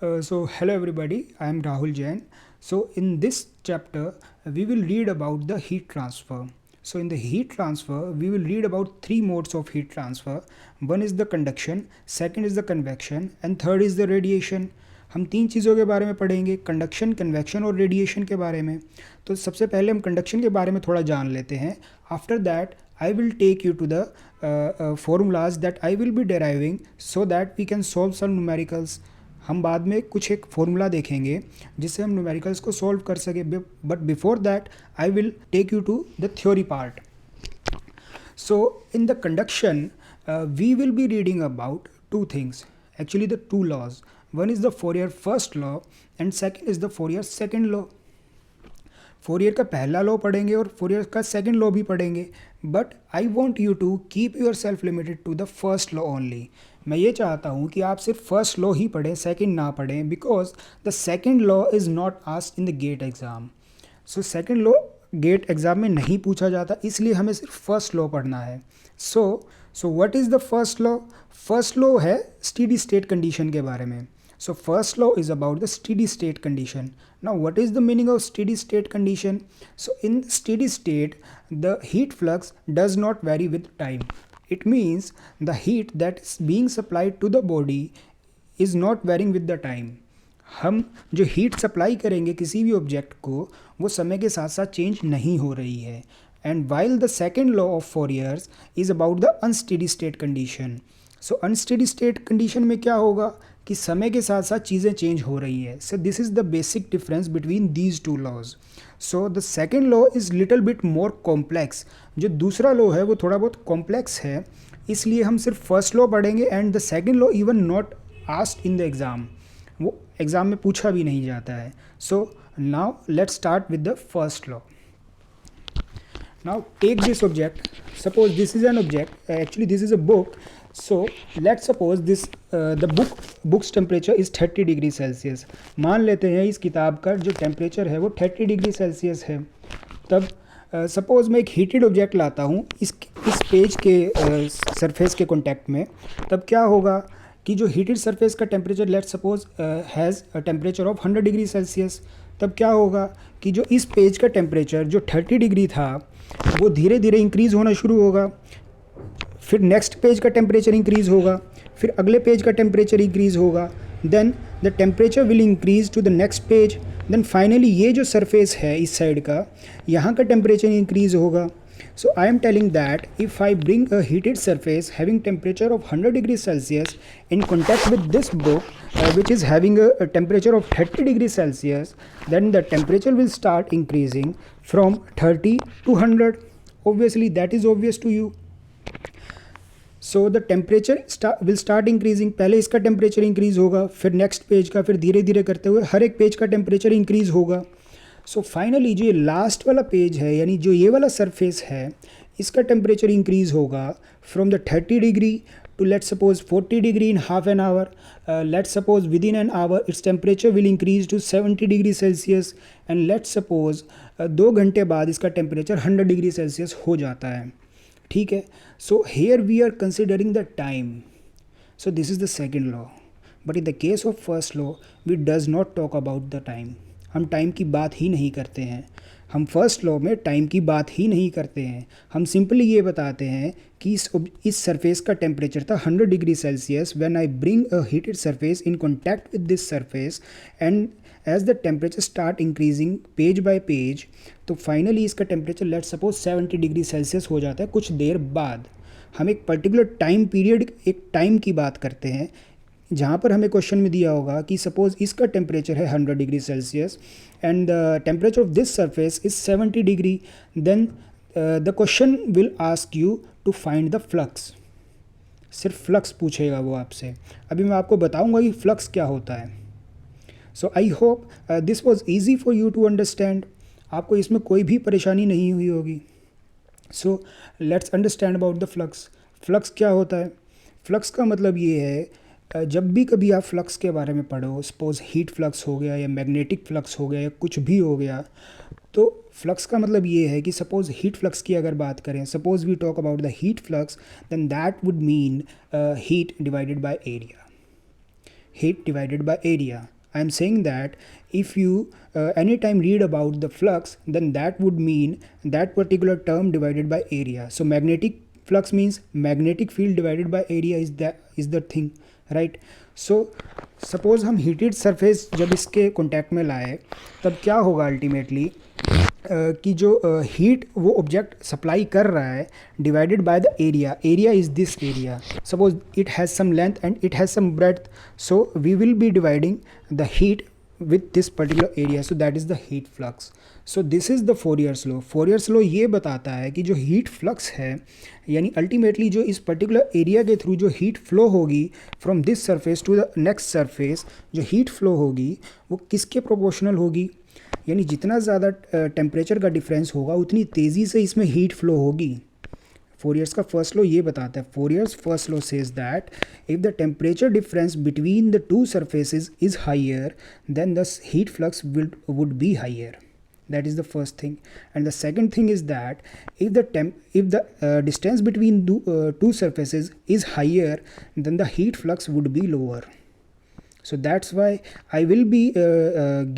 Hello everybody, I am Rahul Jain. So in this chapter, we will read about the heat transfer. So in the heat transfer, we will read about three modes of heat transfer. One is the conduction, second is the convection, and third is the radiation. हम तीन चीज़ों के बारे में पढ़ेंगे, conduction, convection और radiation के बारे में. तो सबसे पहले हम कंडक्शन के बारे में थोड़ा जान लेते हैं. After that I will take you to the formulas that I will be deriving so that we can solve some numericals. हम बाद में कुछ एक फॉर्मूला देखेंगे जिससे हम न्यूमेरिकल्स को सॉल्व कर सके. But before that I will take you to the theory part. So in the conduction we will be reading about two things, actually the two laws. One is the Fourier first law and second is the Fourier second law. Fourier का पहला law पढ़ेंगे और Fourier का second law भी पढ़ेंगे. But I want you to keep yourself limited to the first law only. मैं ये चाहता हूँ कि आप सिर्फ फर्स्ट लॉ ही पढ़ें, सेकंड ना पढ़ें, because the second law is not asked in the GATE exam. So second law GATE exam में नहीं पूछा जाता, इसलिए हमें सिर्फ फर्स्ट लॉ पढ़ना है. So what is the first law? First law है स्टेडी स्टेट कंडीशन के बारे में. So first law is about the steady state condition. Now what is the meaning of steady state condition? So in steady state, the heat flux does not vary with time. It means the heat that is being supplied to the body is not varying with the time. हम जो heat supply करेंगे किसी भी object को, वो समय के साथ साथ चेंज नहीं हो रही है. And while the second law of Fourier's is about the unsteady state condition. So unsteady state condition में क्या होगा कि समय के साथ साथ चीज़ें चेंज हो रही है. So this is the basic difference between these two laws. So the second law is little bit more complex. जो दूसरा लॉ है वो थोड़ा बहुत कॉम्प्लेक्स है, इसलिए हम सिर्फ फर्स्ट लॉ पढ़ेंगे. And the second law even not asked in the exam, वो एग्ज़ाम में पूछा भी नहीं जाता है. So now let's start with the first law. Now take this object. Suppose this is an object. Actually, this is a book. So let's suppose this the book's temperature is 30 degree Celsius. मान लेते हैं इस किताब का जो temperature है वो 30 degree Celsius है. तब सपोज़ मैं एक हीटेड ऑब्जेक्ट लाता हूँ इस पेज के सरफेस के कॉन्टैक्ट में. तब क्या होगा कि जो हीटेड सरफेस का temperature let's suppose has a temperature of 100 degree Celsius. तब क्या होगा कि जो इस पेज का टेम्परेचर जो 30 डिग्री था वो धीरे धीरे इंक्रीज़ होना शुरू होगा. फिर नेक्स्ट पेज का टेम्परेचर इंक्रीज़ होगा, फिर अगले पेज का टेम्परेचर इंक्रीज़ होगा. Then the temperature will increase to the next page. Then finally ये जो सरफेस है इस साइड का, यहाँ का टेम्परेचर इंक्रीज़ होगा. So I am telling that if I bring a heated surface having temperature of 100 degrees Celsius in contact with this book which is having a temperature of 30 degrees Celsius, then the temperature will start increasing from 30 to 100. Obviously that is obvious to you. So the temperature will start increasing. पहले इसका temperature increase होगा, फिर next page का, फिर धीरे धीरे करते हुए हर एक पेज का टेम्परेचर इंक्रीज़ होगा. सो फाइनली जो ये लास्ट वाला पेज है, यानी जो ये वाला सरफेस है, इसका टेम्परेचर इंक्रीज़ होगा from the 30 degree to let's suppose 40 degree in half an hour. Let's suppose within an hour its temperature will increase to 70 degree Celsius. And let's suppose 2 घंटे बाद इसका टेम्परेचर 100 डिग्री सेल्सियस हो जाता है. ठीक है. So here we are considering the time. So this is the second law. But in the case of first law we does not talk about the time. हम time की बात ही नहीं करते हैं. हम फर्स्ट लॉ में टाइम की बात ही नहीं करते हैं. हम सिंपली ये बताते हैं कि इस सरफेस का टेम्परेचर था 100 degree Celsius when I bring a heated surface in contact with this surface. And as the temperature start increasing page by page, तो फाइनली इसका temperature let's suppose 70 degree Celsius हो जाता है कुछ देर बाद. हम एक पर्टिकुलर टाइम पीरियड, एक टाइम की बात करते हैं जहाँ पर हमें क्वेश्चन में दिया होगा कि सपोज़ इसका टेम्परेचर है 100 degree Celsius and the temperature of this surface is 70 degree. Then the question will ask you to find the flux. सिर्फ फ्लक्स पूछेगा वो आपसे. अभी मैं आपको बताऊंगा कि फ्लक्स क्या होता है. So I hope this was easy for you to understand. आपको इसमें कोई भी परेशानी नहीं हुई होगी. So let's understand about the flux. Flux क्या होता है? फ्लक्स का मतलब ये है, जब भी कभी आप फ्लक्स के बारे में पढ़ो, सपोज हीट फ्लक्स हो गया या मैग्नेटिक फ्लक्स हो गया या कुछ भी हो गया, तो फ्लक्स का मतलब ये है कि सपोज हीट फ्लक्स की अगर बात करें, suppose we talk about the heat flux, then that would mean heat divided by area. heat divided by area. I am saying that if you anytime read about the flux, then that would mean that particular term divided by area. So magnetic flux means magnetic field divided by area is the thing, right? So suppose हम heated surface जब इसके contact में लाए, तब क्या होगा ultimately कि जो हीट वो ऑब्जेक्ट सप्लाई कर रहा है divided by the area is this area. Suppose it has some length and it has some breadth, so we will be dividing the heat with this particular area, so that is the heat flux. So this is the Fourier's law. Fourier's law ये बताता है कि जो heat flux है, यानी ultimately जो इस particular area के थ्रू जो हीट फ्लो होगी from this surface to the next surface, जो हीट फ्लो होगी वो किसके प्रोपोर्शनल होगी, यानी जितना ज़्यादा टेम्परेचर का डिफरेंस होगा उतनी तेज़ी से इसमें हीट फ्लो होगी. फोरियर्स का फर्स्ट लॉ ये बताता है, Fourier's first law says that if the temperature difference between the two surfaces is higher then the heat flux would be higher. That is the first thing. And the second thing is that if the distance between two surfaces is higher, then the heat flux would be lower. So that's why I will be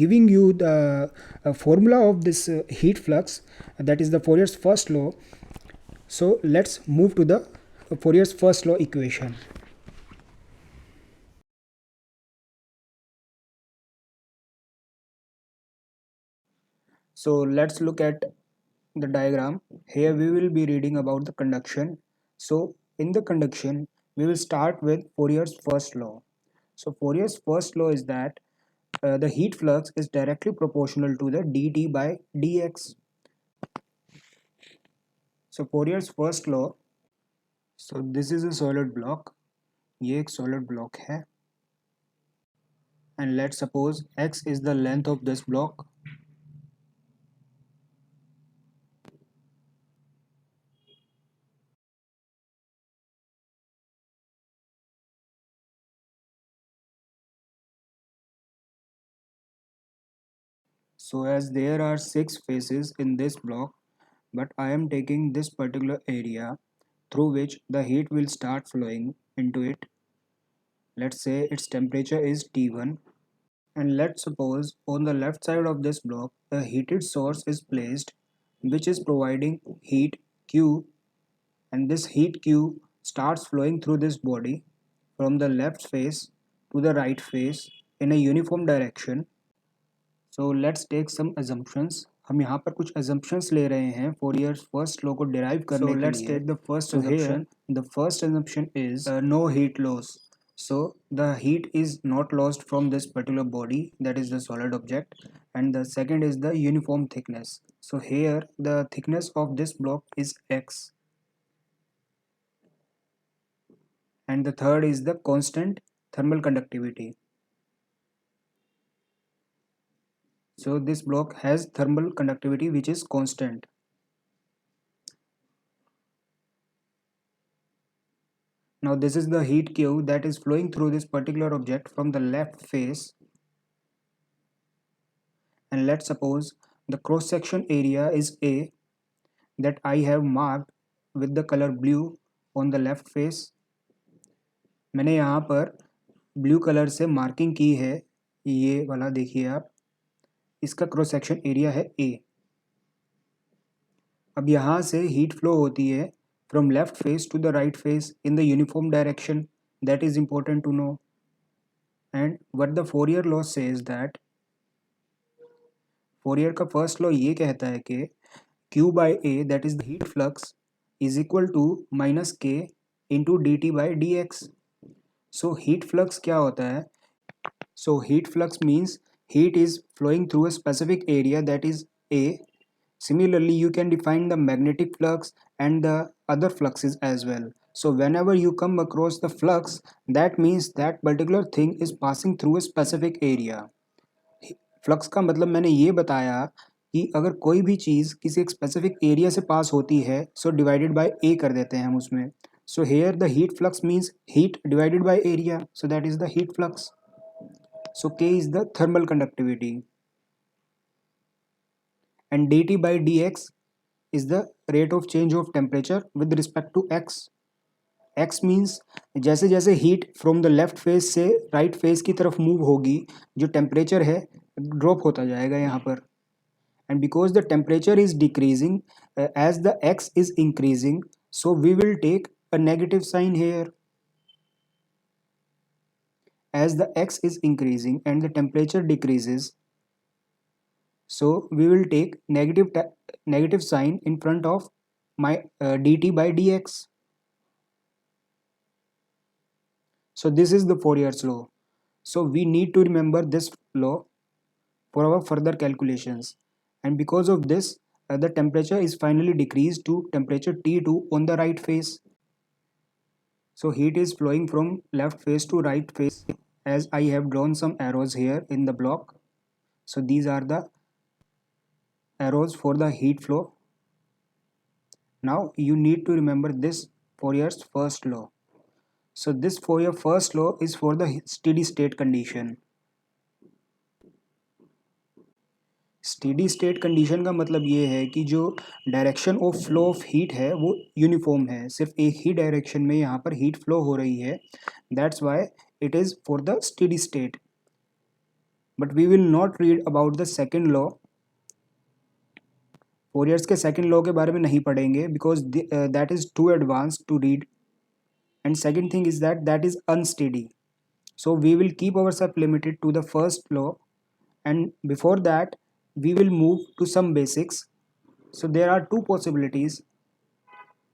giving you the formula of this heat flux, that is the Fourier's first law. So let's move to the Fourier's first law equation. So let's look at the diagram. Here we will be reading about the conduction. So in the conduction we will start with Fourier's first law. So Fourier's first law is that the heat flux is directly proportional to the dt by dx. So Fourier's first law, so this is a solid block, ये एक solid block है, and let's suppose x is the length of this block. So as there are 6 faces in this block, but I am taking this particular area through which the heat will start flowing into it. Let's say its temperature is T1, and let's suppose on the left side of this block a heated source is placed which is providing heat Q, and this heat Q starts flowing through this body from the left face to the right face in a uniform direction. So let's take some assumptions. हम यहाँ पर कुछ assumptions ले रहे हैं Fourier's first law को derive करने के लिए. So let's take the first assumption. The first assumption is no heat loss. So the heat is not lost from this particular body, that is the solid object, and the second is the uniform thickness. So here the thickness of this block is x, and the third is the constant thermal conductivity. So this block has thermal conductivity which is constant. Now this is the heat Q that is flowing through this particular object from the left face, and let's suppose the cross section area is A, that I have marked with the color blue on the left face. मैंने यहाँ पर blue colour से marking की है, ये वाला देखिए आप, इसका क्रॉस सेक्शन एरिया है A. अब यहाँ से हीट फ्लो होती है from left face to the right face in the uniform direction. That is important to know. And what the Fourier law says that Fourier का first law ये कहता है कि Q by A, that is the heat flux, is equal to minus K into dt by dx. So heat flux क्या होता है? So heat flux means heat is flowing through a specific area, that is A. Similarly, you can define the magnetic flux and the other fluxes as well. So whenever you come across the flux, that means that particular thing is passing through a specific area. Flux का मतलब मैंने ये बताया कि अगर कोई भी चीज़ किसी एक स्पेसिफिक एरिया से पास होती है, सो डिवाइडेड बाय ए कर देते हैं हम उसमें. So here the heat flux means heat divided by area, so that is the heat flux. So K is the thermal conductivity, and dt by dx is the rate of change of temperature with respect to x. X means जैसे जैसे heat from the left face से right face की तरफ move होगी, जो temperature है drop होता जाएगा यहाँ पर. And because the temperature is decreasing, as the x is increasing, so we will take a negative sign here. As the x is increasing and the temperature decreases, so we will take negative sign in front of my dt by dx. So this is the Fourier's law. So we need to remember this law for our further calculations. And because of this, the temperature is finally decreased to temperature T2 on the right face. So heat is flowing from left face to right face, as I have drawn some arrows here in the block. So these are the arrows for the heat flow. Now you need to remember this Fourier's first law. So this Fourier first law is for the steady state condition. Steady state condition का मतलब ये है कि जो direction of flow of heat है वो uniform है, सिर्फ एक ही डायरेक्शन में यहाँ पर हीट फ्लो हो रही है. That's why it is for the steady state. But we will not read about the second law. Fourier's के सेकेंड लॉ के बारे में नहीं पढ़ेंगे, because that is too advance to read. And second thing is that that is unsteady. So we will keep ourselves limited to the first law, and before that we will move to some basics. So there are two possibilities.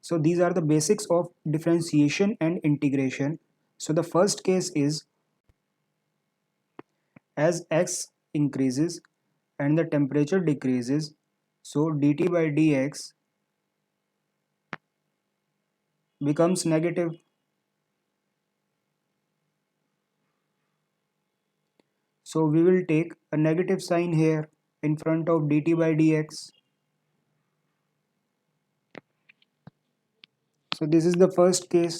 So these are the basics of differentiation and integration. So the first case is, as x increases and the temperature decreases, so dt by dx becomes negative. So we will take a negative sign here in front of dt by dx. So this is the first case.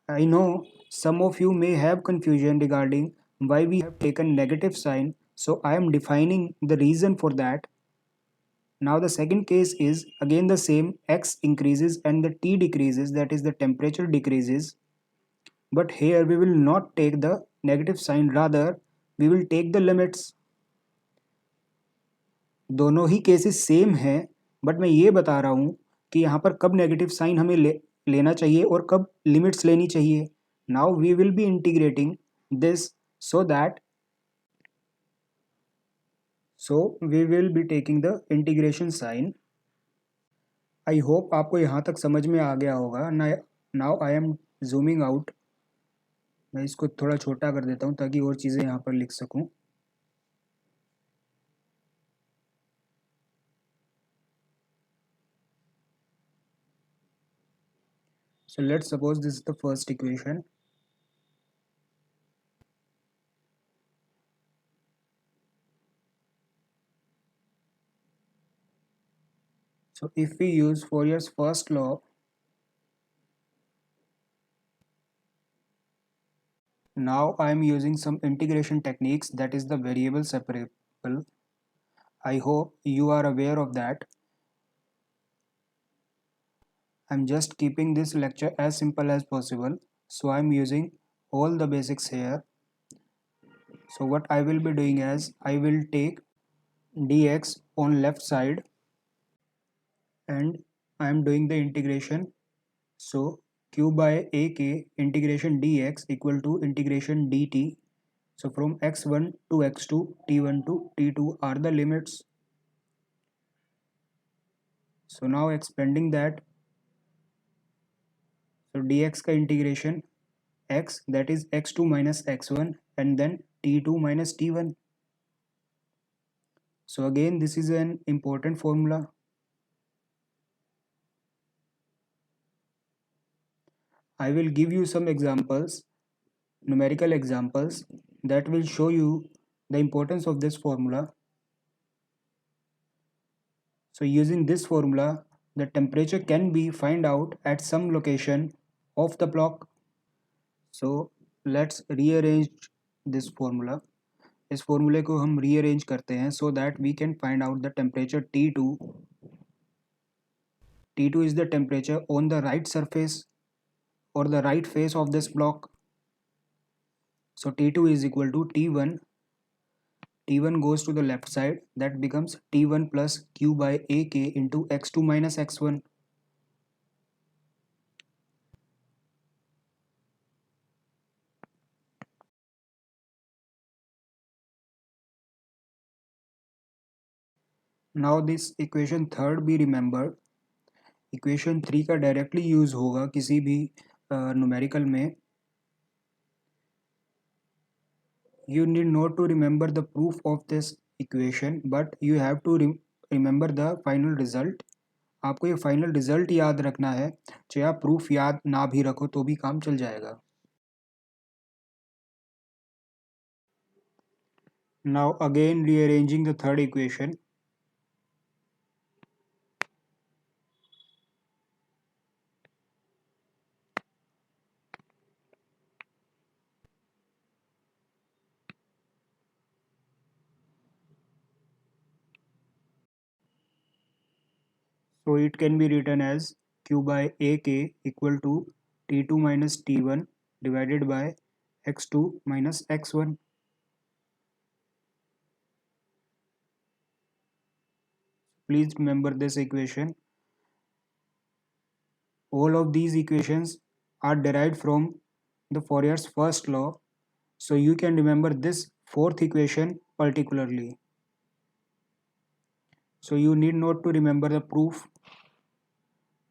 I know some of you may have confusion regarding why we have taken negative sign, so I am defining the reason for that. Now the second case is again the same, x increases and the t decreases, that is the temperature decreases. But here we will not take the negative sign, rather we will take the limits. दोनों ही cases same हैं, but मैं ये बता रहा हूँ कि यहाँ पर कब नेगेटिव साइन हमें लेना चाहिए और कब लिमिट्स लेनी चाहिए. Now we will be integrating this, so we will be taking the integration sign. I hope आपको यहाँ तक समझ में आ गया होगा. Now I am zooming out. मैं इसको थोड़ा छोटा कर देता हूँ ताकि और चीज़ें यहाँ पर लिख सकूँ. So let's suppose this is the first equation. So if we use Fourier's first law, now I am using some integration techniques, that is the variable separable. I hope you are aware of that. I'm just keeping this lecture as simple as possible, so I'm using all the basics here. So what I will be doing is I will take dx on left side and I am doing the integration. So q by ak integration dx equal to integration dt. So from x1 to x2, t1 to t2 are the limits. So now expanding that, so dx का integration x, that is x2 minus x1, and then t2 minus t1. So again this is an important formula. I will give you some examples, numerical examples, that will show you the importance of this formula. So using this formula, the temperature can be find out at some location of the block. So let's rearrange this formula. इस फॉर्मूले को हम rearrange करते हैं so that we can find out the temperature T2. T2 is the temperature on the right surface or the right face of this block. So T2 is equal to T1. T1 goes to the left side, that becomes T1 plus Q by AK into X2 minus X1. Now this equation third be remembered. Equation 3 का directly use होगा किसी भी numerical में. You need not to remember the proof of this equation, but you have to remember the final result. आपको ये final result याद रखना है, चाहे आप प्रूफ याद ना भी रखो तो भी काम चल जाएगा. Now again rearranging the third equation. So it can be written as Q by AK equal to T2 minus T1 divided by X2 minus X1. Please remember this equation. All of these equations are derived from the Fourier's first law, so you can remember this fourth equation particularly. So you need not to remember the proof,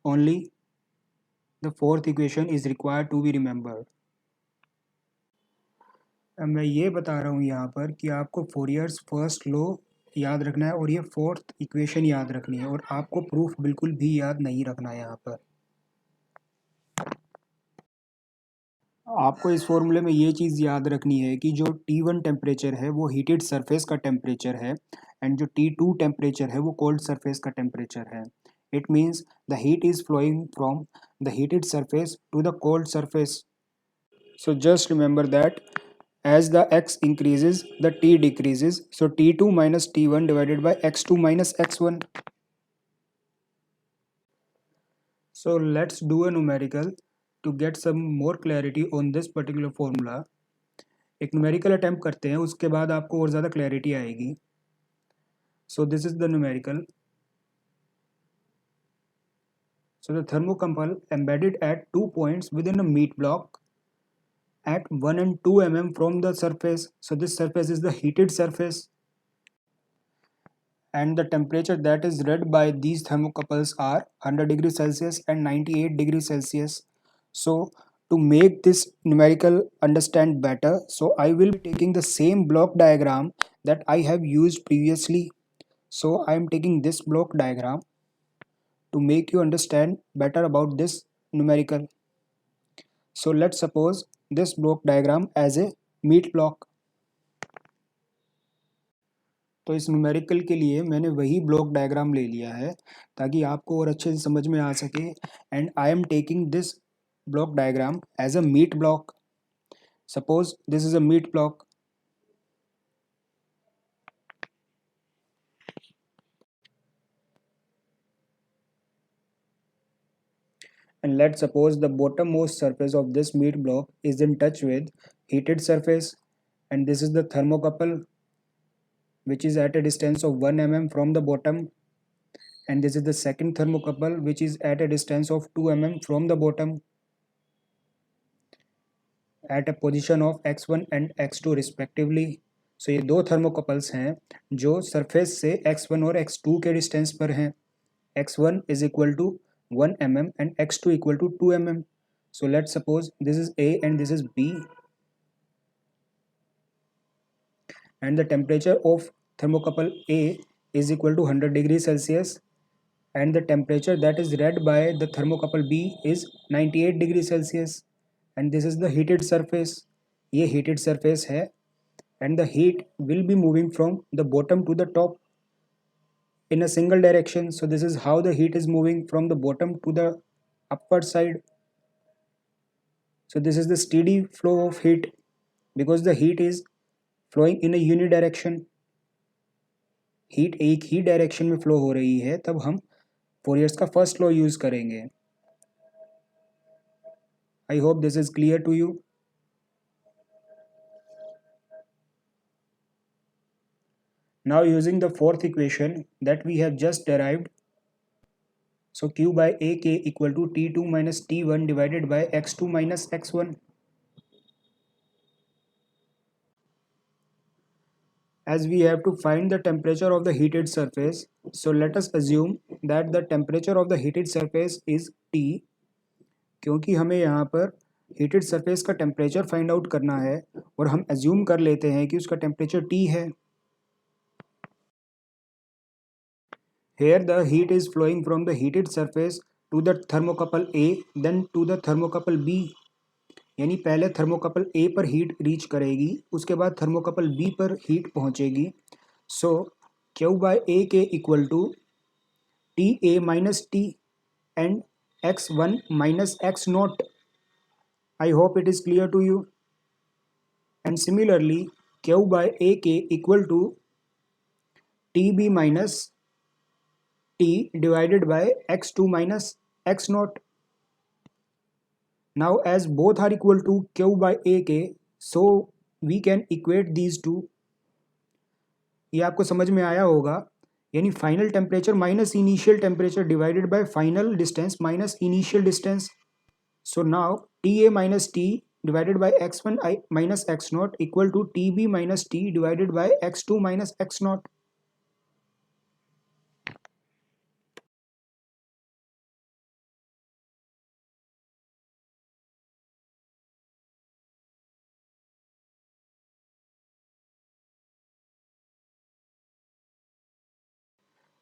only the fourth equation is required to be remembered. अब मैं ये बता रहा हूँ यहाँ पर कि आपको फोरियर्स फर्स्ट लॉ याद रखना है और ये फोर्थ इक्वेशन याद रखनी है, और आपको प्रूफ बिल्कुल भी याद नहीं रखना है. यहाँ पर आपको इस फॉर्मूले में ये चीज़ याद रखनी है कि जो T1 टेम्परेचर है वो हीटेड सरफेस का टेम्परेचर है, एंड जो T2 टेम्परेचर है वो कोल्ड सरफेस का टेम्परेचर है. It means the heat is flowing from the heated surface to the cold surface. So just remember that as the x increases the t decreases, so T2 minus T1 divided by X2 minus X1. So let's do a numerical to get some more clarity on this particular formula. एक numerical attempt करते हैं, उसके बाद आपको और ज़्यादा clarity आएगी. So this is the numerical. So the thermocouple embedded at 2 points within a meat block at 1 and 2 mm from the surface. So this surface is the heated surface, and the temperature that is read by these thermocouples are 100 degrees Celsius and 98 degrees Celsius. So to make this numerical understand better, so I will be taking the same block diagram that I have used previously. So I am taking this block diagram to make you understand better about this numerical. So let's suppose this block diagram as a meat block. तो इस numerical के लिए मैंने वही block diagram ले लिया है ताकि आपको और अच्छे से समझ में आ सके. And I am taking this block diagram as a meat block. Suppose this is a meat block. And let's suppose the bottommost surface of this meat block is in touch with heated surface, and this is the thermocouple which is at a distance of 1 mm from the bottom, and this is the second thermocouple which is at a distance of 2 mm from the bottom at a position of x1 and x2 respectively. So ये दो thermocouples हैं जो surface से x1 और x2 के distance पर हैं. x1 is equal to 1 mm and x2 equal to 2 mm. So let's suppose this is A and this is B, and the temperature of thermocouple A is equal to 100 degrees Celsius, and the temperature that is read by the thermocouple B is 98 degrees Celsius, and this is the heated surface. ये heated surface है, and the heat will be moving from the bottom to the top in a single direction. So this is how the heat is moving from the bottom to the upward side. So this is the steady flow of heat because the heat is flowing in a unidirection. Heat एक ही direction में flow हो रही है, तब हम फोरियर्स का first law use करेंगे. I hope this is clear to you. Now using the fourth equation that we have just derived, so q by ak equal to t2 minus t1 divided by x2 minus x1. As we have to find the temperature of the heated surface, so let us assume that the temperature of the heated surface is T. क्योंकि हमें यहाँ पर heated surface का temperature find out करना है और हम assume कर लेते हैं कि उसका temperature T है. Here the heat is flowing from the heated surface to the thermocouple A then to the thermocouple B. यानी पहले थर्मोकपल A पर हीट रीच करेगी, उसके बाद थर्मोकपल B पर हीट पहुंचेगी. सो Q बाय A के equal to T A minus T and x1 minus x naught. I hope it is clear to you. And similarly Q by A के equal to T B minus T divided by x2 minus x naught. Now as both are equal to Q by AK, so we can equate these two. ये आपको समझ में आया होगा. यानी final temperature minus initial temperature divided bye final distance minus initial distance. So now T A minus T divided by x1 minus x naught equal to tb minus t divided by x2 minus x naught.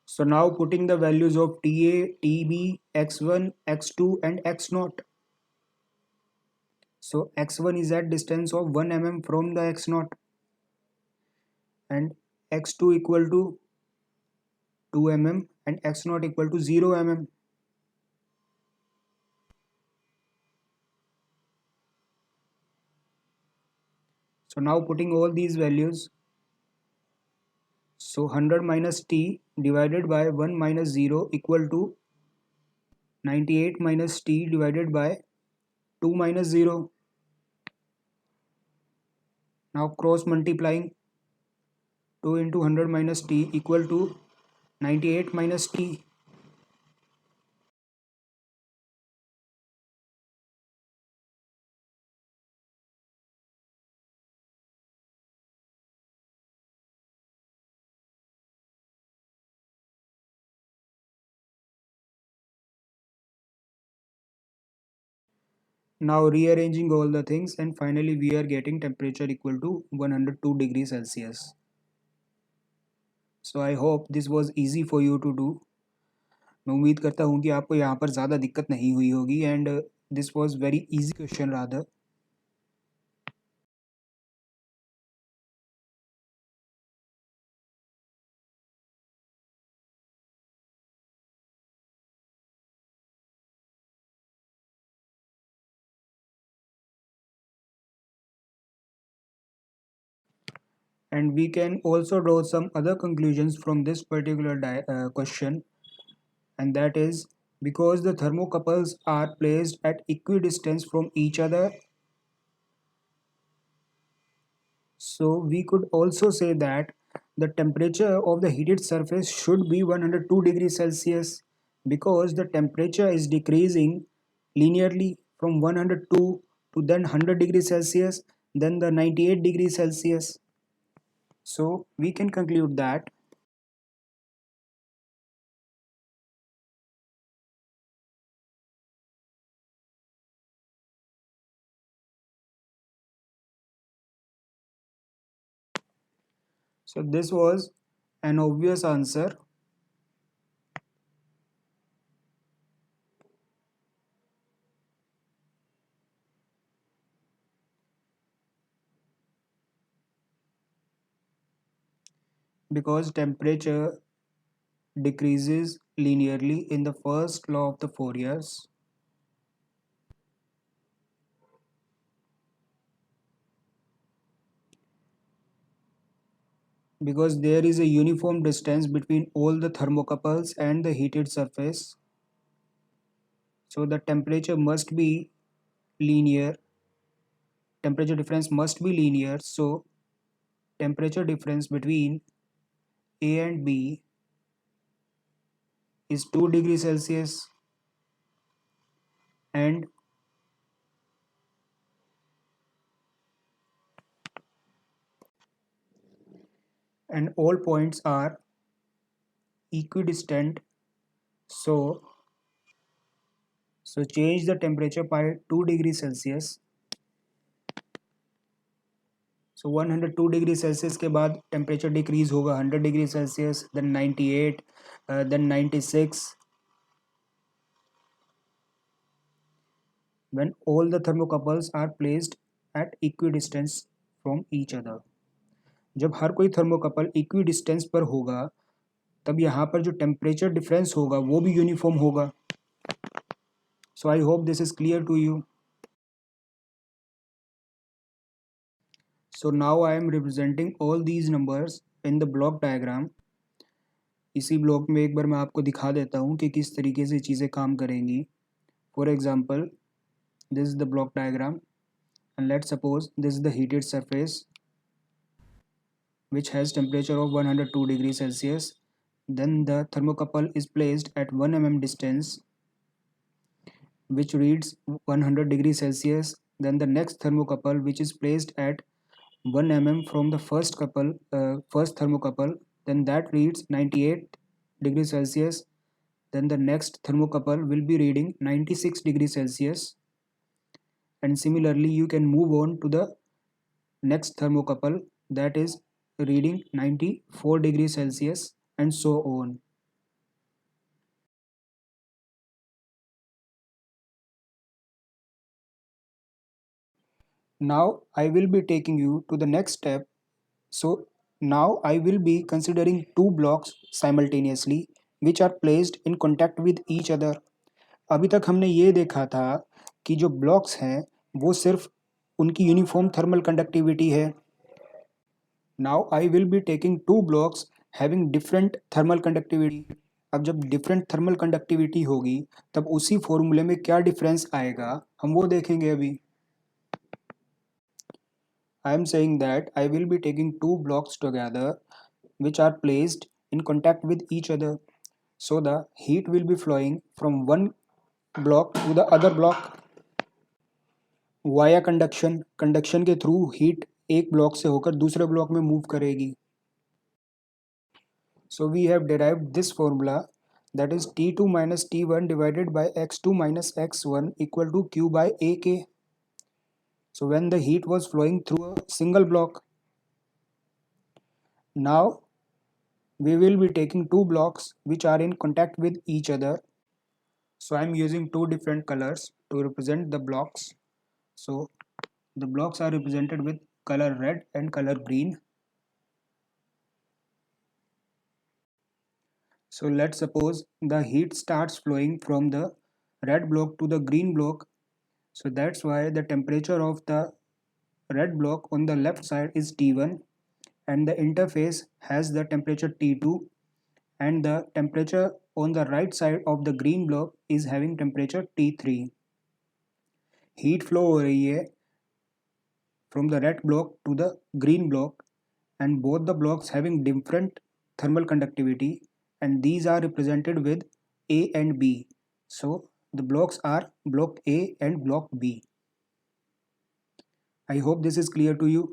So now putting the values of TA, TB, x1, x2 and x naught. So x1 is at distance of 1 mm from the x naught and x2 equal to 2 mm and x naught equal to 0 mm. So now putting all these values, so 100 minus t divided by 1 minus 0 equal to 98 minus t divided by 2 minus 0. Now cross multiplying, 2 into 100 minus t equal to 98 minus t. Now rearranging all the things and finally we are getting temperature equal to 102 degrees Celsius. So I hope this was easy for you to do. मैं उम्मीद करता हूँ कि आपको यहाँ पर ज़्यादा दिक्कत नहीं हुई होगी and this was very easy question rather. And we can also draw some other conclusions from this particular question, and that is because the thermocouples are placed at equidistance from each other, so we could also say that the temperature of the heated surface should be 102 degrees Celsius because the temperature is decreasing linearly from 102 to then 100 degrees Celsius, then the 98 degrees Celsius. So we can conclude that so this was an obvious answer because temperature decreases linearly in the first law of the Fouriers. because there is a uniform distance between all the thermocouples and the heated surface. So the temperature must be linear. Temperature difference must be linear. So temperature difference between A and B is 2 degrees Celsius, and all points are equidistant. So change the temperature by 2 degrees Celsius. So 102 degree Celsius के बाद temperature decrease होगा 100 degree Celsius, then 98, then 96. When all the thermocouples are placed at equidistance from each other. जब हर कोई thermocouple equidistance पर होगा तब यहाँ पर जो टेम्परेचर डिफरेंस होगा वो भी यूनिफॉर्म होगा. So I hope this is clear to you. So now I am representing all these numbers in the block diagram. इसी ब्लॉक में एक बार मैं आपको दिखा देता हूँ कि किस तरीके से चीज़ें काम करेंगी. For example, this is the block diagram, and let's suppose this is the heated surface which has temperature of 102 degrees Celsius. Then the thermocouple is placed at 1 mm distance which reads 100 degrees Celsius. Then the next thermocouple which is placed at 1 mm from the first thermocouple, then that reads 98 degrees Celsius. Then the next thermocouple will be reading 96 degrees Celsius, and similarly you can move on to the next thermocouple that is reading 94 degrees Celsius, and so on. Now I will be taking you to the next step. So now I will be considering two blocks simultaneously which are placed in contact with each other. अभी तक हमने ये देखा था कि जो blocks हैं वो सिर्फ उनकी यूनिफॉर्म थर्मल कंडक्टिविटी है. Now I will be taking two blocks having different thermal conductivity. अब जब डिफरेंट थर्मल कंडक्टिविटी होगी तब उसी फॉर्मूले में क्या डिफरेंस आएगा हम वो देखेंगे अभी. I am saying that I will be taking two blocks together which are placed in contact with each other. So the heat will be flowing from one block to the other block via conduction. Conduction के through heat एक block से होकर दूसरे block में move करेगी. So we have derived this formula, that is T2 minus T1 divided by X2 minus X1 equal to Q by AK. So when the heat was flowing through a single block. Now we will be taking two blocks which are in contact with each other. So I am using two different colors to represent the blocks. So the blocks are represented with color red and color green. So let's suppose the heat starts flowing from the red block to the green block. So that's why the temperature of the red block on the left side is T1 and the interface has the temperature T2, and the temperature on the right side of the green block is having temperature T3. Heat flow हो रही है from the red block to the green block, and both the blocks having different thermal conductivity, and these are represented with A and B. So the blocks are block A and block B. I hope this is clear to you.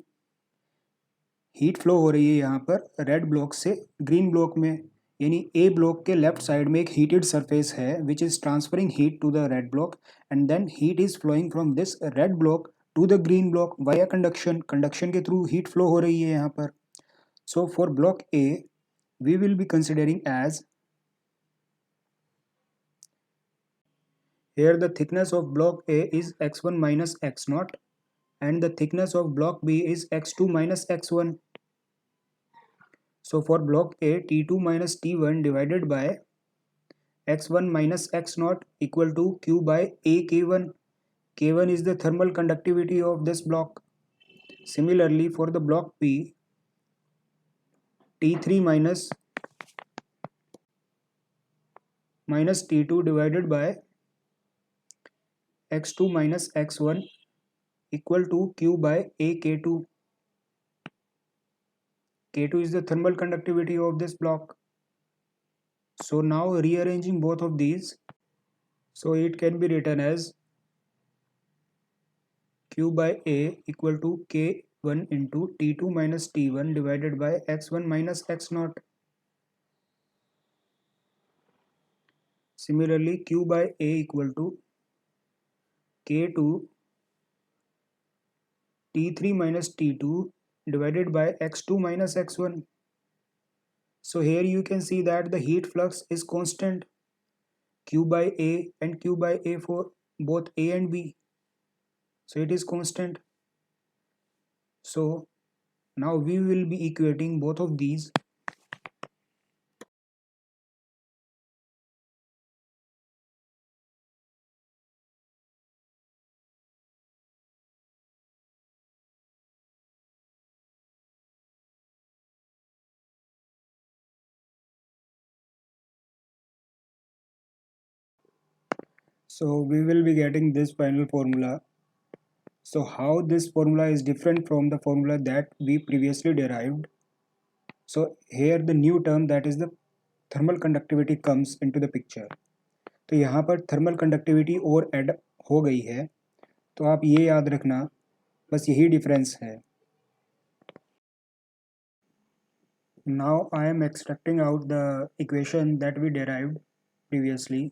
Heat flow हो रही है यहाँ पर red block से green block में, यानी A block के left side में एक हीटेड सरफेस है which is transferring heat to the red block, and then heat is flowing from this red block to the green block via conduction. Conduction के through heat flow हो रही है यहाँ पर. So for block A we will be considering as, here the thickness of block A is x1 minus x naught and the thickness of block B is x2 minus x1. So for block A, T2 minus T1 divided by x1 minus x naught equal to Q by A K1. K1 is the thermal conductivity of this block. Similarly for the block B, T3 minus T2 divided by x2 minus x1 equal to Q by A K2. K2 is the thermal conductivity of this block. So now rearranging both of these, so it can be written as Q by A equal to K1 into T2 minus T1 divided by x1 minus x0. Similarly, Q by A equal to K2 T3 minus T2 divided by x2 minus x1. So here you can see that the heat flux is constant, Q by A and Q by A for both A and B. So it is constant. So now we will be equating both of these. So we will be getting this final formula. So how this formula is different from the formula that we previously derived. So here the new term, that is the thermal conductivity, comes into the picture. तो यहाँ पर thermal conductivity और add हो गई है, तो आप ये याद रखना, बस यही डिफरेंस है. Now I am extracting out the equation that we derived previously,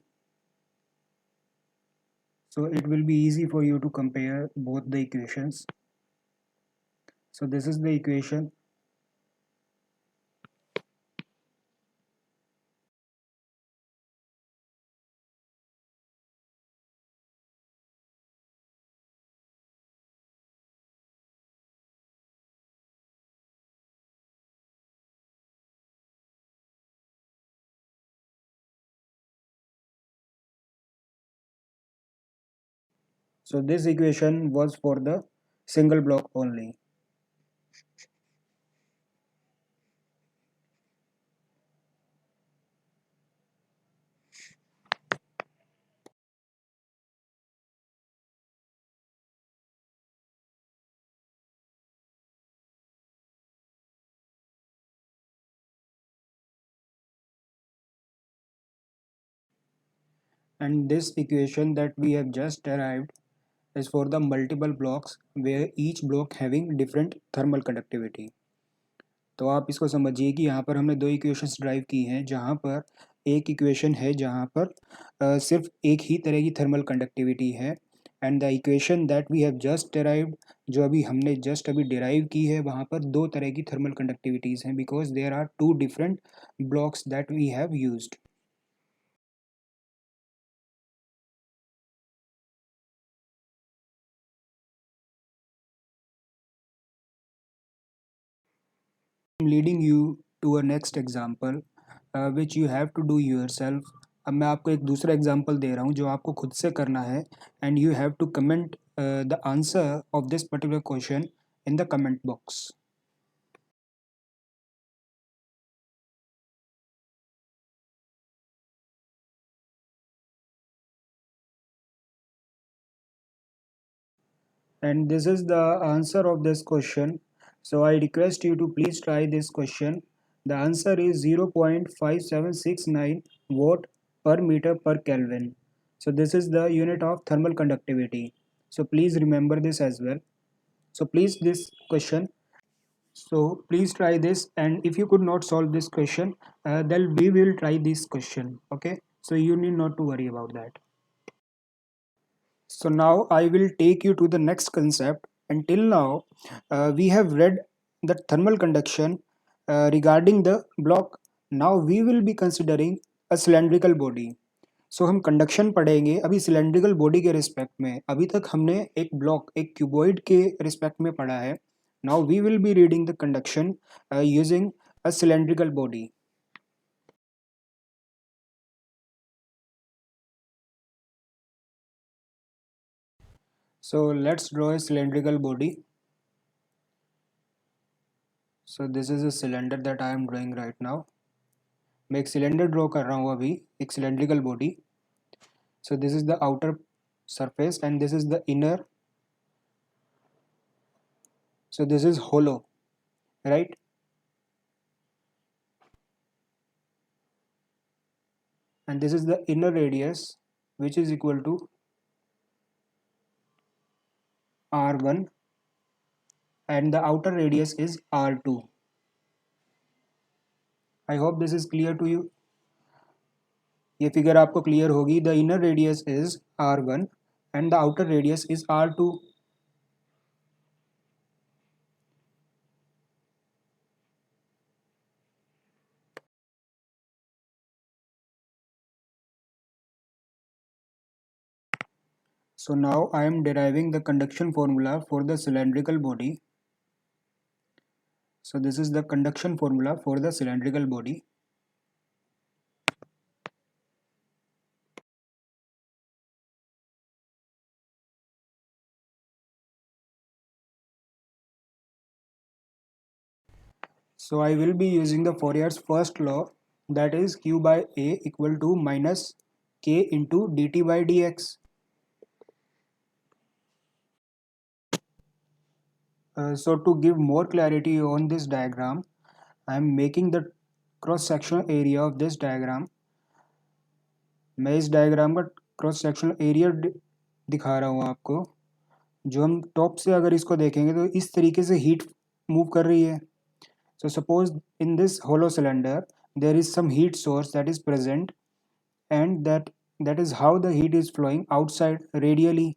so it will be easy for you to compare both the equations. So this is the equation. So this equation was for the single block only. And this equation that we have just derived is for the multiple blocks where each block having different thermal conductivity. तो आप इसको समझिए कि यहाँ पर हमने दो equations drive की हैं, जहाँ पर एक इक्वेशन है जहाँ पर सिर्फ एक ही तरह की थर्मल कंडक्टिविटी है, and the equation that we have just derived, जो अभी हमने जस्ट अभी डेराइव की है, वहाँ पर दो तरह की थर्मल कंडक्टिविटीज़ हैं, because there are two different blocks that we have used. Leading you to a next example which you have to do yourself. अब मैं आपको एक दूसरा एग्जाम्पल दे रहा हूँ जो आपको खुद से करना है, and you have to comment the answer of this particular question in the comment box. And this is the answer of this question. So I request you to please try this question. The answer is 0.5769 watt per meter per Kelvin. So this is the unit of thermal conductivity. So please remember this as well. So please this question. So please try this, and if you could not solve this question, then we will try this question. Okay. So you need not to worry about that. So now I will take you to the next concept. Until now, we have read the thermal conduction regarding the block. Now we will be considering a cylindrical body. सो हम conduction पढ़ेंगे अभी cylindrical body के respect में. अभी तक हमने एक block, एक क्यूबॉइड के रिस्पेक्ट में पढ़ा है. Now we will be reading the conduction using a cylindrical body. So let's draw a cylindrical body. So this is a cylinder that I am drawing right now. मैं एक cylinder draw कर रहा हूँ अभी, एक cylindrical body. So this is the outer surface and this is the inner. So this is hollow, right? And this is the inner radius, which is equal to r1, and the outer radius is r2. I hope this is clear to you. ये figure आपको clear होगी. The inner radius is r1 and the outer radius is r2. So now I am deriving the conduction formula for the cylindrical body. So this is the conduction formula for the cylindrical body. So I will be using the Fourier's first law, that is Q by A equal to minus K into dt by dx. So to give more clarity on this diagram, I am making the cross sectional area of this diagram. मैं इस diagram का cross sectional area दिखा रहा हूँ आपको. जो हम top से अगर इसको देखेंगे तो इस तरीके से हीट मूव कर रही है. So suppose in this hollow cylinder there is some heat source that is present, and that is how the heat is flowing outside radially.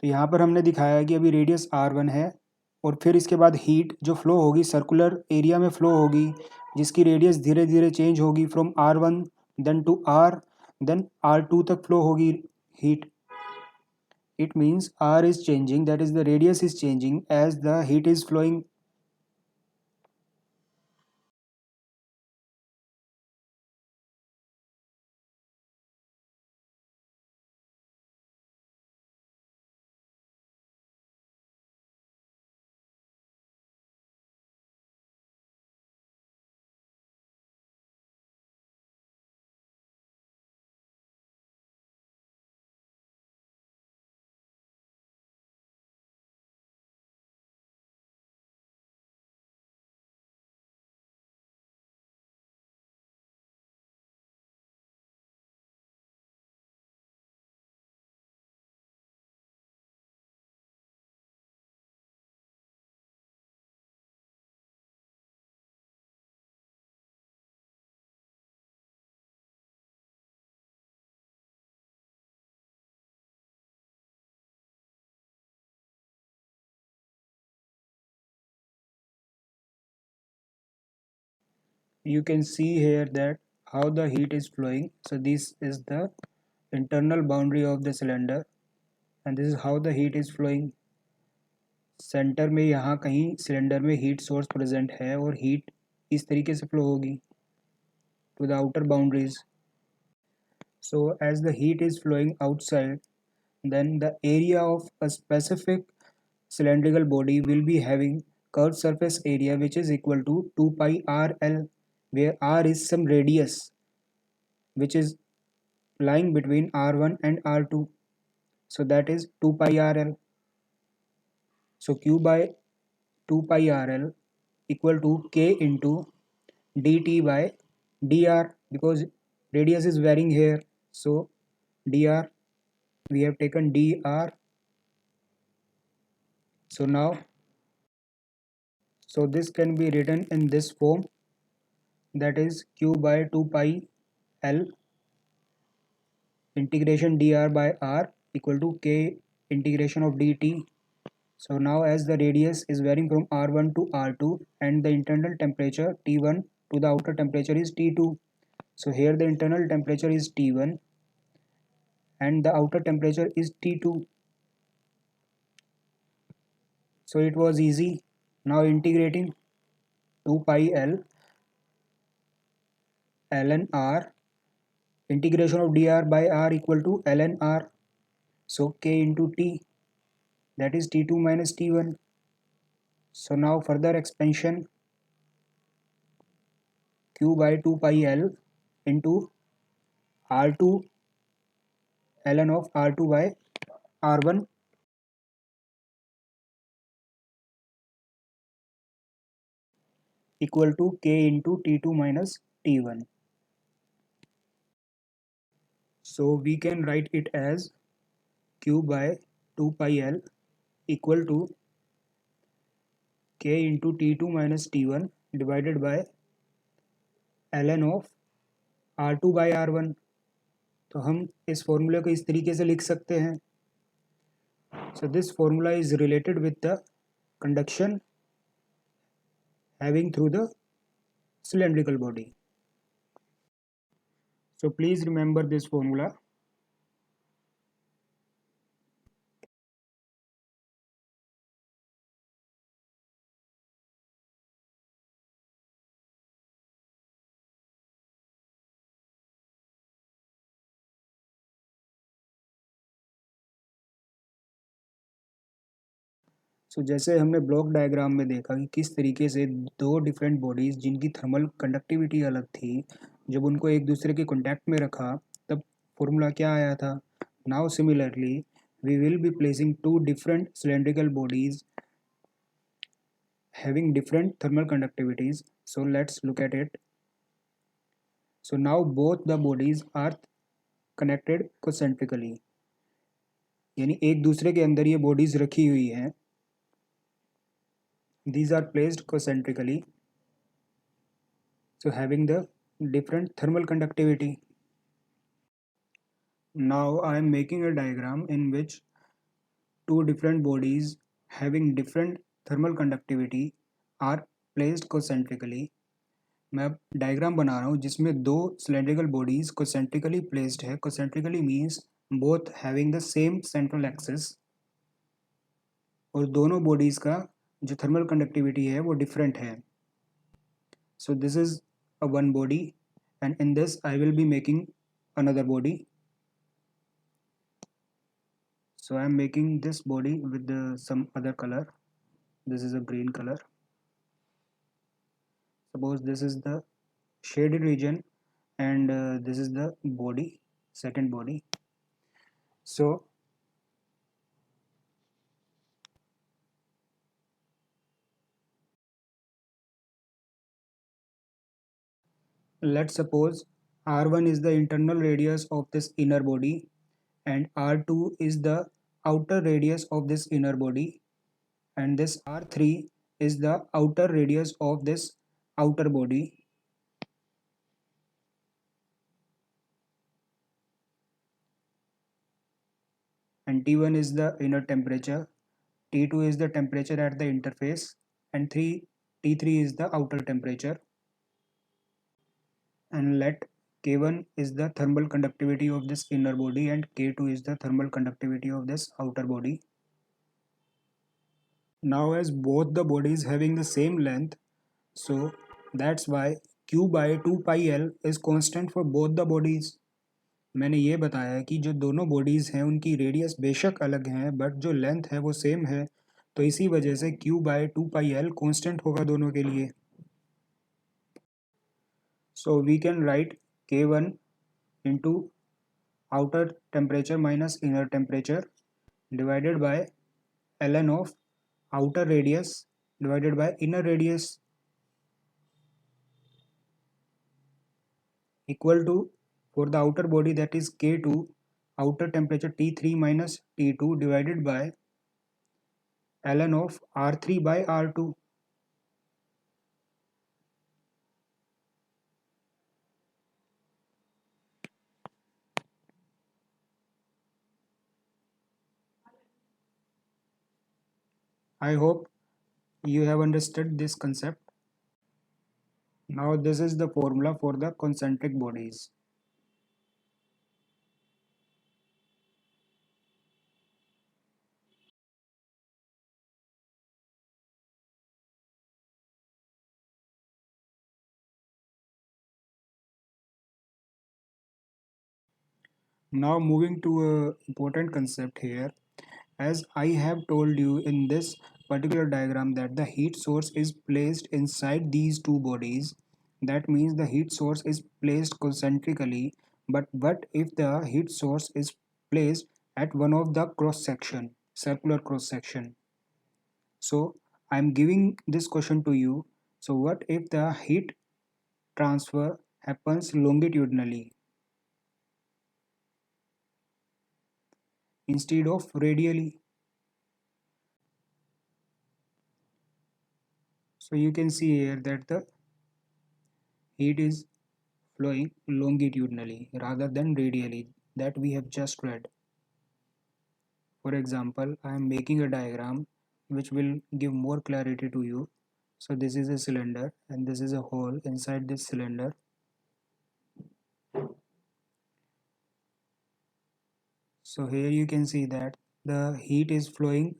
तो यहाँ पर हमने दिखाया कि अभी रेडियस r1 है और फिर इसके बाद हीट जो फ्लो होगी सर्कुलर एरिया में फ्लो होगी, जिसकी रेडियस धीरे धीरे चेंज होगी from r1 then to r, then r2 तक फ्लो होगी heat. It means r is changing, that is the radius is changing as the heat is flowing. You can see here that how the heat is flowing. So this is the internal boundary of the cylinder and this is how the heat is flowing. Centre में यहाँ कहीं cylinder में heat source present है और heat इस तरीके से flow होगी to the outer boundaries. So as the heat is flowing outside, then the area of a specific cylindrical body will be having curved surface area which is equal to 2 pi rl, where r is some radius which is lying between r1 and r2. So that is 2 pi rl. So q by 2 pi rl equal to k into dt by dr, because radius is varying here. So dr, we have taken dr. So now, so this can be written in this form, that is q by 2 pi l integration dr by r equal to k integration of dt. So now as the radius is varying from r1 to r2 and the internal temperature T1 to the outer temperature is T2. So here the internal temperature is T1 and the outer temperature is T2. So it was easy. Now integrating 2 pi l ln r integration of dr by r equal to ln r. So k into t, that is T2 minus T1. So now further expansion, q by 2 pi l into r2 ln of r2 by r1 equal to k into t2 minus t1. So we can write it as q by 2 pi l equal to k into t2 minus t1 divided by ln of r2 by r1. तो हम इस फॉर्मूले को इस तरीके से लिख सकते हैं. So this formula is related with the conduction having through the cylindrical body. So please remember this formula. सो जैसे हमने ब्लॉक डायग्राम में देखा कि किस तरीके से दो डिफरेंट बॉडीज जिनकी थर्मल कंडक्टिविटी अलग थी, जब उनको एक दूसरे के कॉन्टैक्ट में रखा तब फॉर्मूला क्या आया था. Now similarly we will be placing two different cylindrical bodies having different thermal conductivities. So let's look at it. So now both the bodies are connected concentrically, यानी एक दूसरे के अंदर ये बॉडीज रखी हुई हैं. These are placed concentrically, so having the different thermal conductivity. Now I am making a diagram in which two different bodies having different thermal conductivity are placed concentrically. मैं अब डायग्राम बना रहा हूँ जिसमें दो सिलेंड्रिकल बॉडीज concentrically placed है. concentrically means both having the same central axis और दोनों बॉडीज का जो थर्मल कंडक्टिविटी है वो डिफरेंट है. So this is a one body and in this I will be making another body. So I am making this body with some other color. This is a green color. Suppose this is the shaded region and this is the body, second body. So let's suppose r1 is the internal radius of this inner body and r2 is the outer radius of this inner body, and this r3 is the outer radius of this outer body. And T1 is the inner temperature, T2 is the temperature at the interface, and T3 is the outer temperature. And let K1 is the thermal conductivity of this inner body and K2 is the thermal conductivity of this outer body. Now as both the bodies having the same length, so that's why Q by 2 pi L is constant for both the bodies. मैंने ये बताया कि जो दोनों bodies हैं उनकी radius बेशक अलग हैं बट जो लेंथ है वो सेम है, तो इसी वजह से q by 2 pi l constant होगा दोनों के लिए. So we can write k1 into outer temperature minus inner temperature divided by ln of outer radius divided by inner radius equal to, for the outer body that is K2, outer temperature T3 minus T2 divided by ln of R3 by R2. I hope you have understood this concept. Now this is the formula for the concentric bodies. Now moving to a important concept here. As I have told you in this particular diagram that the heat source is placed inside these two bodies, that means the heat source is placed concentrically. But what if the heat source is placed at one of the cross section, circular cross section? So I'm giving this question to you. So what if the heat transfer happens longitudinally instead of radially? So you can see here that the heat is flowing longitudinally rather than radially, that we have just read. For example, I am making a diagram which will give more clarity to you. So this is a cylinder and this is a hole inside this cylinder. So here you can see that the heat is flowing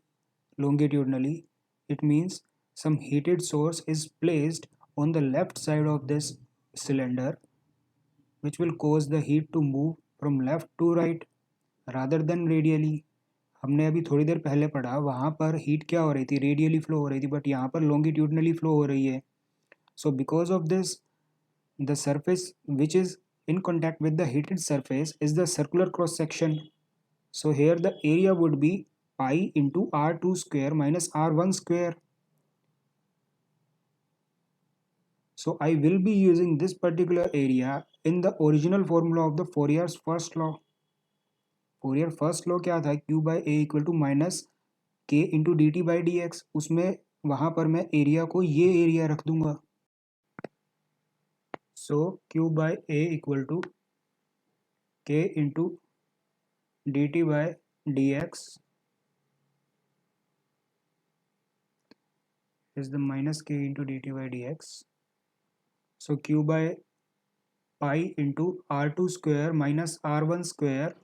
longitudinally. It means some heated source is placed on the left side of this cylinder, which will cause the heat to move from left to right rather than radially. हमने अभी थोड़ी देर पहले पढ़ा, वहाँ पर heat क्या हो रही थी, रेडियली फ्लो हो रही थी, बट यहाँ पर लॉन्गिट्यूडनली फ्लो हो रही है. So because of this the surface which is in contact with the heated surface is the circular cross section. So here the area would be pi into r2 square minus r1 square. So I will be using this particular area in the original formula of the Fourier's first law. Fourier first law क्या था, q by a equal to minus k into dt by dx. उसमें वहाँ पर मैं area को ये area रख दूंगा. So q by a equal to k into dt by dx is the minus k into dt by dx. So q by pi into r2 square minus r1 square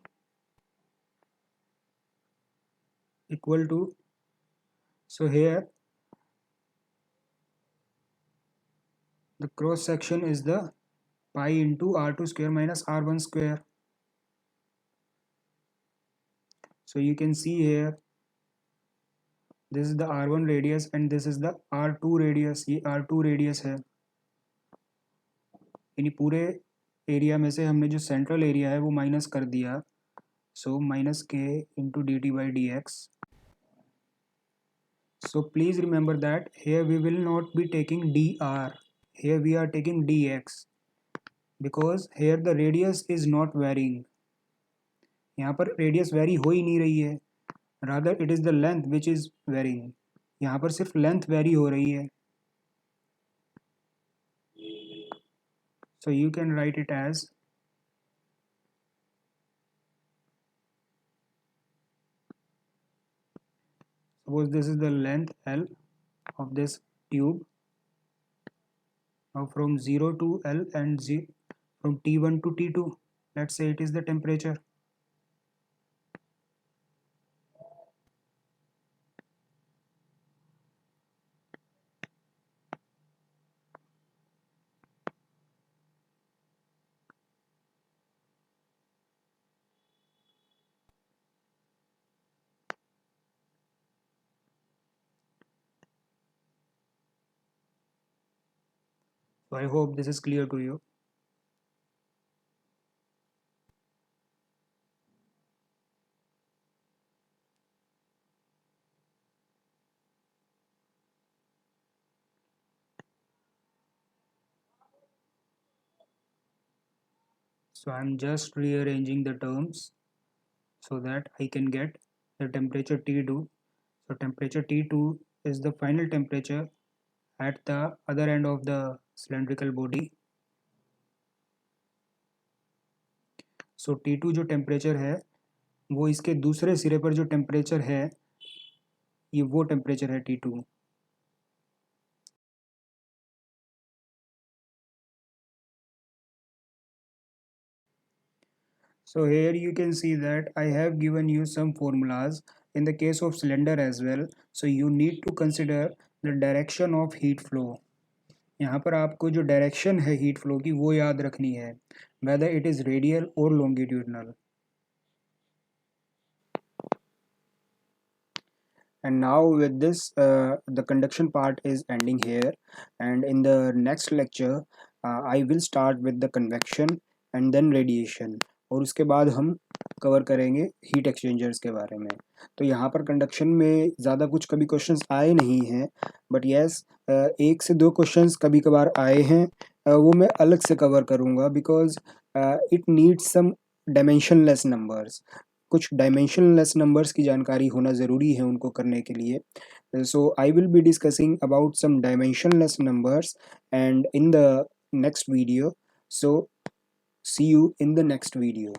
equal to, so here the cross section is the pi into r2 square minus r1 square. So you can see here this is the r1 radius and this is the r2 radius. ये r2 radius है. यानी पूरे area में से हमने जो central area है वो माइनस कर दिया. So minus k into dt by dx. So please remember that here we will not be taking dr, here we are taking dx because here the radius is not varying. यहाँ पर radius very हो ही नहीं रही है, rather it is the length which is varying. यहाँ पर सिर्फ length very हो रही है. So you can write it as suppose this is the length L of this tube. Now from 0 to L and from T1 to T2, let's say it is the temperature. So I hope this is clear to you. So I'm just rearranging the terms so that I can get the temperature T2. So temperature T2 is the final temperature at the other end of the cylindrical body. So T2 जो temperature है वो इसके दूसरे सिरे पर जो temperature है ये वो टेम्परेचर है T2. So here you can see that I have given you some formulas in the case of cylinder as well. So you need to consider the direction of heat flow. यहाँ पर आपको जो direction है heat flow की वो याद रखनी है, whether it is radial or longitudinal. And now with this the conduction part is ending here, and in the next lecture I will start with the convection and then radiation, और उसके बाद हम cover करेंगे heat exchangers के बारे में। तो यहाँ पर कंडक्शन में ज़्यादा कुछ कभी क्वेश्चंस आए नहीं हैं, बट यस एक से दो क्वेश्चंस कभी कभार आए हैं, वो मैं अलग से कवर करूँगा because it needs some dimensionless numbers. कुछ डायमेंशनलेस नंबर्स की जानकारी होना ज़रूरी है उनको करने के लिए। So I will be discussing about some dimensionless numbers and in the next video. So see you in the next video.